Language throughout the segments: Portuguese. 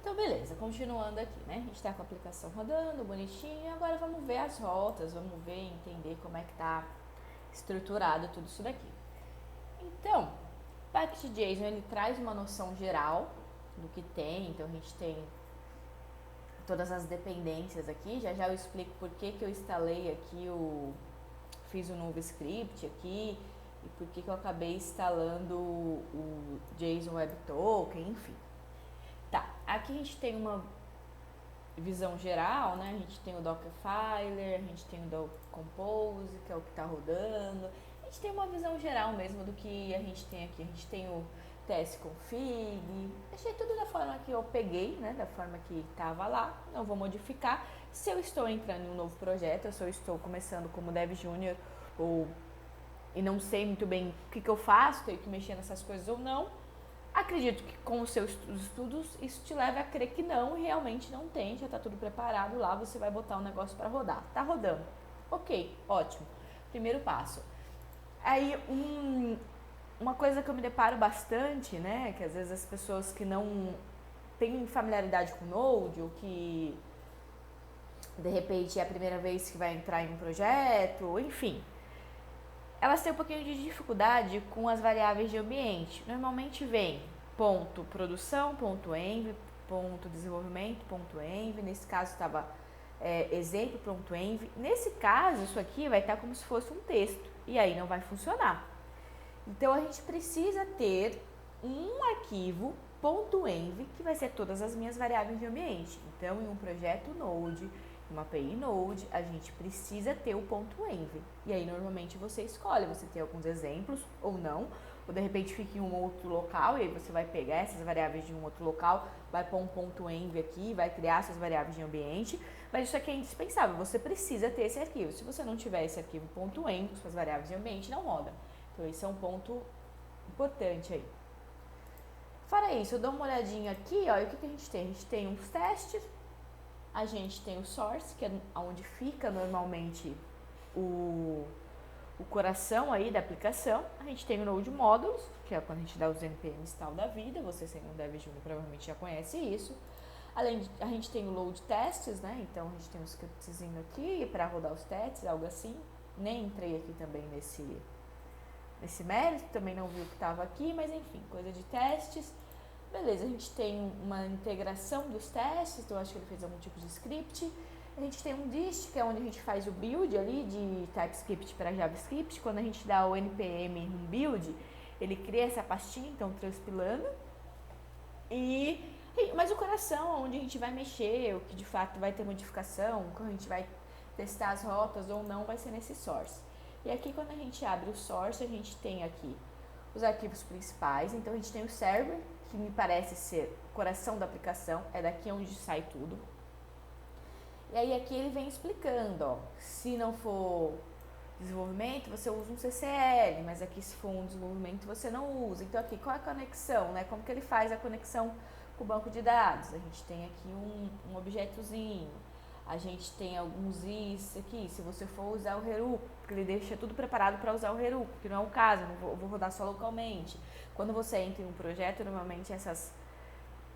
Então, beleza, continuando aqui, né? A gente tá com a aplicação rodando, bonitinho. Agora vamos ver as rotas, vamos ver, entender como é que tá estruturado tudo isso daqui. Então, o Pact.json, ele traz uma noção geral do que tem. Então, a gente tem todas as dependências aqui. Já já eu explico por que eu instalei aqui fiz um novo script aqui e por que eu acabei instalando o JSON Web Token, enfim. Tá, aqui a gente tem uma visão geral, né? A gente tem o Dockerfiler, a gente tem o Docker Compose, que é o que está rodando. A gente tem uma visão geral mesmo do que a gente tem aqui. A gente tem o tsconfig. Deixei tudo da forma que eu peguei, né? Da forma que estava lá. Não vou modificar. Se eu estou entrando em um novo projeto, se eu estou começando como Dev Júnior e não sei muito bem o que eu faço, tenho que mexer nessas coisas ou não, acredito que com os seus estudos isso te leva a crer que não, e realmente não tem, já está tudo preparado lá, você vai botar um negócio para rodar. Tá rodando. Ok, ótimo. Primeiro passo. Aí, uma coisa que eu me deparo bastante, né, que às vezes as pessoas que não têm familiaridade com Node, ou que de repente é a primeira vez que vai entrar em um projeto, enfim, elas têm um pouquinho de dificuldade com as variáveis de ambiente. Normalmente vem ponto produção, ponto env, ponto desenvolvimento, ponto env. Nesse caso estava exemplo, ponto env. Nesse caso, isso aqui vai estar como se fosse um texto. E aí não vai funcionar. Então, a gente precisa ter um arquivo .env que vai ser todas as minhas variáveis de ambiente. Então, em um projeto Node, uma API Node, a gente precisa ter o .env. E aí, normalmente, você escolhe, você tem alguns exemplos ou não, ou de repente fica em um outro local, e aí você vai pegar essas variáveis de um outro local, vai pôr um .env aqui, vai criar suas variáveis de ambiente, mas isso aqui é indispensável, você precisa ter esse arquivo. Se você não tiver esse arquivo .env, suas variáveis de ambiente não roda. Então, esse é um ponto importante aí. Fora isso, eu dou uma olhadinha aqui, ó, e o que a gente tem? A gente tem uns testes, a gente tem o source, que é onde fica normalmente o coração aí da aplicação. A gente tem o Node Modules, que é quando a gente dá os npm install da vida, você sendo um Dev Junior provavelmente já conhece isso. Além de, a gente tem o Load Tests, né, então a gente tem um scriptzinho aqui para rodar os testes, algo assim. Nem entrei aqui também nesse mérito, também não vi o que estava aqui, mas enfim, coisa de testes. Beleza, a gente tem uma integração dos testes, então eu acho que ele fez algum tipo de script. A gente tem um dist, que é onde a gente faz o build ali de TypeScript para JavaScript. Quando a gente dá o npm um build, ele cria essa pastinha, então transpilando. Mas o coração, onde a gente vai mexer, o que de fato vai ter modificação, quando a gente vai testar as rotas ou não, vai ser nesse source. E aqui, quando a gente abre o source, a gente tem aqui os arquivos principais. Então, a gente tem o server, que me parece ser o coração da aplicação, é daqui onde sai tudo. E aí, aqui ele vem explicando, ó, se não for desenvolvimento, você usa um CCL, mas aqui se for um desenvolvimento, você não usa. Então, aqui, qual é a conexão, né? Como que ele faz a conexão com o banco de dados? A gente tem aqui um objetozinho. A gente tem alguns is aqui, se você for usar o Heroku, porque ele deixa tudo preparado para usar o Heroku, que não é o caso, eu vou rodar só localmente. Quando você entra em um projeto, normalmente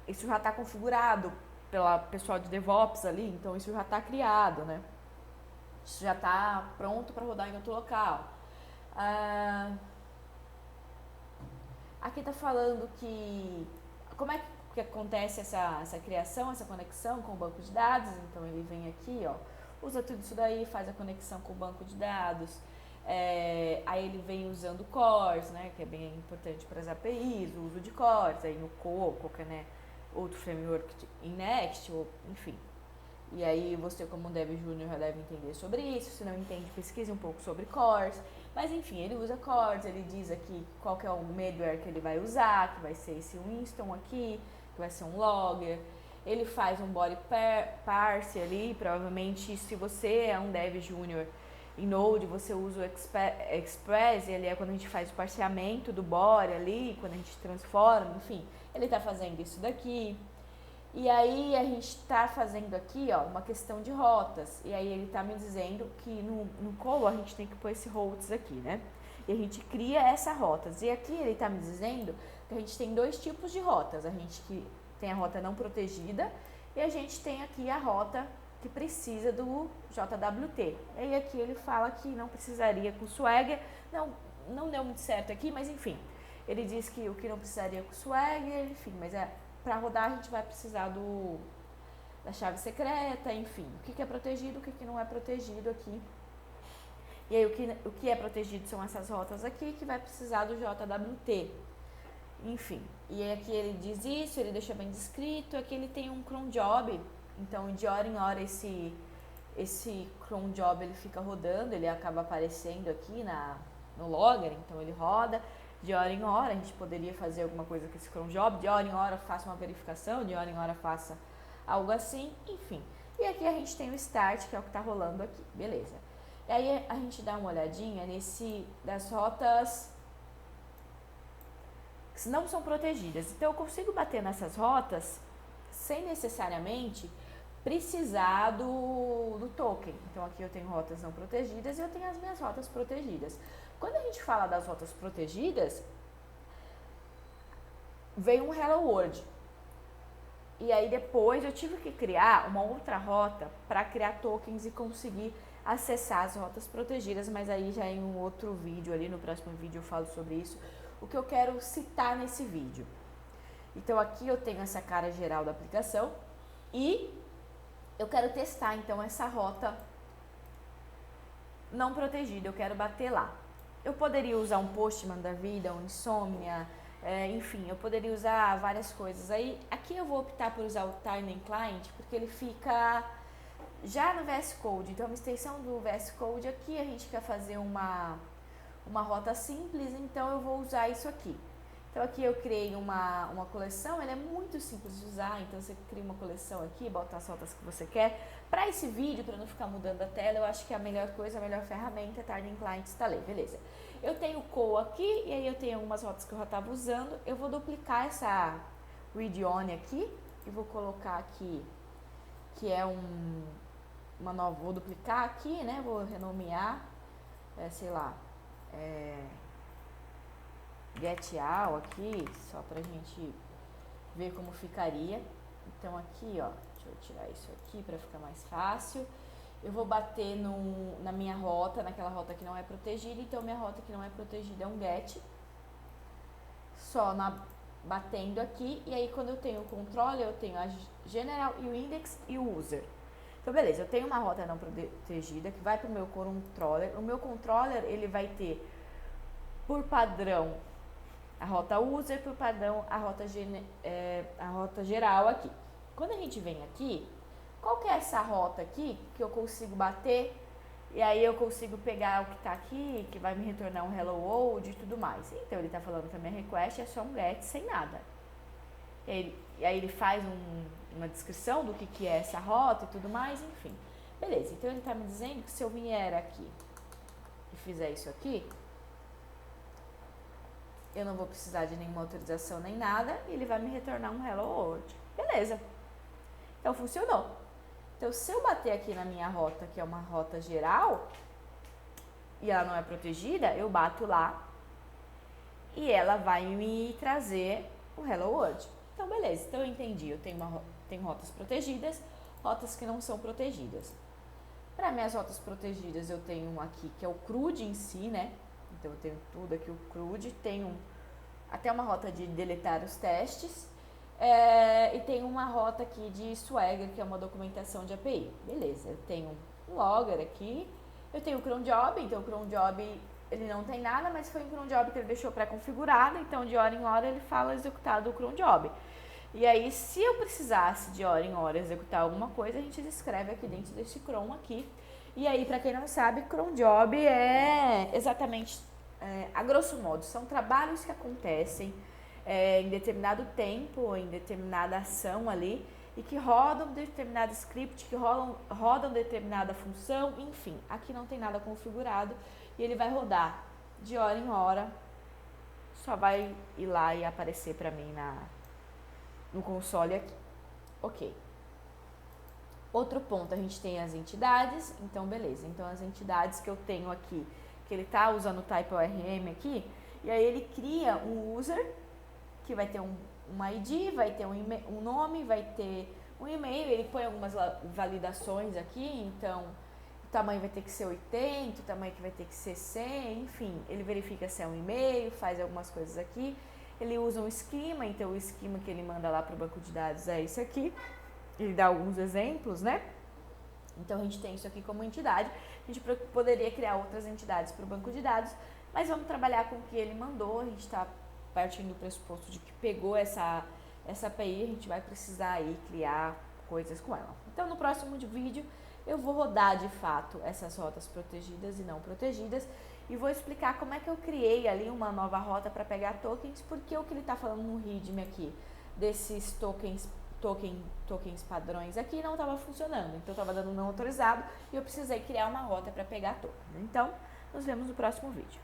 isso já está configurado pela pessoal de DevOps ali, então isso já está criado, né? Isso já está pronto para rodar em outro local. Aqui está falando como é que acontece essa criação, essa conexão com o banco de dados. Então ele vem aqui, ó, usa tudo isso daí, faz a conexão com o banco de dados. Aí ele vem usando cores, né, que é bem importante para as APIs, o uso de cores, aí no Coco, que é, né, outro framework em Next, ou, enfim. E aí você, como Dev Júnior, já deve entender sobre isso. Se não entende, pesquise um pouco sobre cores. Mas enfim, ele usa cores, ele diz aqui qual que é o middleware que ele vai usar, que vai ser esse Winston aqui, que vai ser um logger. Ele faz um body parse ali, provavelmente se você é um Dev Júnior em Node, você usa o Express, ele é quando a gente faz o parseamento do body ali, quando a gente transforma, enfim. Ele está fazendo isso daqui. E aí a gente está fazendo aqui, ó, uma questão de rotas. E aí ele está me dizendo que no colo a gente tem que pôr esse routes aqui, né? E a gente cria essas rotas. E aqui ele está me dizendo que a gente tem dois tipos de rotas. A gente que tem a rota não protegida e a gente tem aqui a rota que precisa do JWT. E aí aqui ele fala que não precisaria com Swagger, não deu muito certo aqui, mas enfim, ele diz que o que não precisaria com Swagger, enfim, mas para rodar a gente vai precisar da chave secreta, enfim, o que é protegido, o que não é protegido aqui. E aí o que é protegido são essas rotas aqui, que vai precisar do JWT. Enfim, e aqui ele diz isso, ele deixa bem descrito, aqui ele tem um cron job, então de hora em hora esse cron job ele fica rodando, ele acaba aparecendo aqui no logger, então ele roda de hora em hora, a gente poderia fazer alguma coisa com esse cron job, de hora em hora faça uma verificação, de hora em hora faça algo assim, enfim. E aqui a gente tem o start, que é o que está rolando aqui, beleza. E aí a gente dá uma olhadinha das rotas que não são protegidas. Então eu consigo bater nessas rotas sem necessariamente precisar do token. Então aqui eu tenho rotas não protegidas e eu tenho as minhas rotas protegidas. Quando a gente fala das rotas protegidas, vem um Hello World. E aí depois eu tive que criar uma outra rota para criar tokens e conseguir acessar as rotas protegidas, mas aí já em um outro vídeo ali, no próximo vídeo eu falo sobre isso, o que eu quero citar nesse vídeo. Então aqui eu tenho essa cara geral da aplicação e eu quero testar então essa rota não protegida, eu quero bater lá. Eu poderia usar um Postman da vida, um Insomnia, enfim, eu poderia usar várias coisas. Aí, aqui eu vou optar por usar o Tiny Client, porque ele fica já no VS Code. Então, uma extensão do VS Code aqui, a gente quer fazer uma rota simples, então eu vou usar isso aqui. Então, aqui eu criei uma coleção, ela é muito simples de usar, então você cria uma coleção aqui, bota as rotas que você quer. Para esse vídeo, para não ficar mudando a tela, eu acho que a melhor coisa, a melhor ferramenta é Tiny Client, instalei, beleza. Eu tenho o COA aqui, e aí eu tenho algumas rotas que eu já estava usando. Eu vou duplicar essa read on aqui, e vou colocar aqui, que é uma nova, vou duplicar aqui, né, vou renomear, sei lá, get all aqui, só pra gente ver como ficaria. Então aqui, ó, deixa eu tirar isso aqui pra ficar mais fácil. Eu vou bater na minha rota, naquela rota que não é protegida, então minha rota que não é protegida é um get. Só batendo aqui, e aí quando eu tenho o controller, eu tenho a general e o index e o user. Então beleza, eu tenho uma rota não protegida que vai pro meu controller. O meu controller, ele vai ter por padrão a rota user, por padrão a rota geral aqui. Quando a gente vem aqui, qual que é essa rota aqui que eu consigo bater e aí eu consigo pegar o que está aqui, que vai me retornar um hello world e tudo mais. Então ele está falando que a minha request é só um get sem nada. E aí ele faz uma descrição do que é essa rota e tudo mais, enfim. Beleza, então ele está me dizendo que se eu vier aqui e fizer isso aqui, eu não vou precisar de nenhuma autorização nem nada e ele vai me retornar um hello world. Beleza. Então funcionou. Então se eu bater aqui na minha rota, que é uma rota geral, e ela não é protegida, eu bato lá e ela vai me trazer o hello world. Então beleza, então eu entendi, eu tenho rotas protegidas, rotas que não são protegidas. Para minhas rotas protegidas eu tenho uma aqui que é o CRUD em si, né? Então eu tenho tudo aqui, o CRUD, tenho até uma rota de deletar os testes, e tem uma rota aqui de Swagger, que é uma documentação de API. Beleza, eu tenho um logger aqui, eu tenho o cron job, então o cron job ele não tem nada, mas foi um cron job que ele deixou pré-configurado, então de hora em hora ele fala executado o cron job. E aí, se eu precisasse de hora em hora executar alguma coisa, a gente escreve aqui dentro desse cron aqui. E aí, para quem não sabe, cron job é exatamente, a grosso modo, são trabalhos que acontecem em determinado tempo, em determinada ação ali, e que rodam determinado script, que rodam determinada função, enfim, aqui não tem nada configurado e ele vai rodar de hora em hora, só vai ir lá e aparecer para mim no console aqui. Ok. Outro ponto, a gente tem as entidades, então beleza, então as entidades que eu tenho aqui, que ele está usando o type ORM aqui, e aí ele cria um user, que vai ter um ID, vai ter um nome, vai ter um e-mail, ele põe algumas validações aqui, então o tamanho vai ter que ser 80, o tamanho que vai ter que ser 100, enfim, ele verifica se é um e-mail, faz algumas coisas aqui, ele usa um esquema, então o esquema que ele manda lá para o banco de dados é esse aqui, ele dá alguns exemplos, né? Então a gente tem isso aqui como entidade, a gente poderia criar outras entidades para o banco de dados, mas vamos trabalhar com o que ele mandou, a gente está partindo do pressuposto de que pegou essa API, a gente vai precisar aí criar coisas com ela. Então no próximo vídeo eu vou rodar de fato essas rotas protegidas e não protegidas e vou explicar como é que eu criei ali uma nova rota para pegar tokens, porque o que ele está falando no README aqui desses tokens padrões aqui não estava funcionando, então estava dando não autorizado e eu precisei criar uma rota para pegar token. Então, nos vemos no próximo vídeo.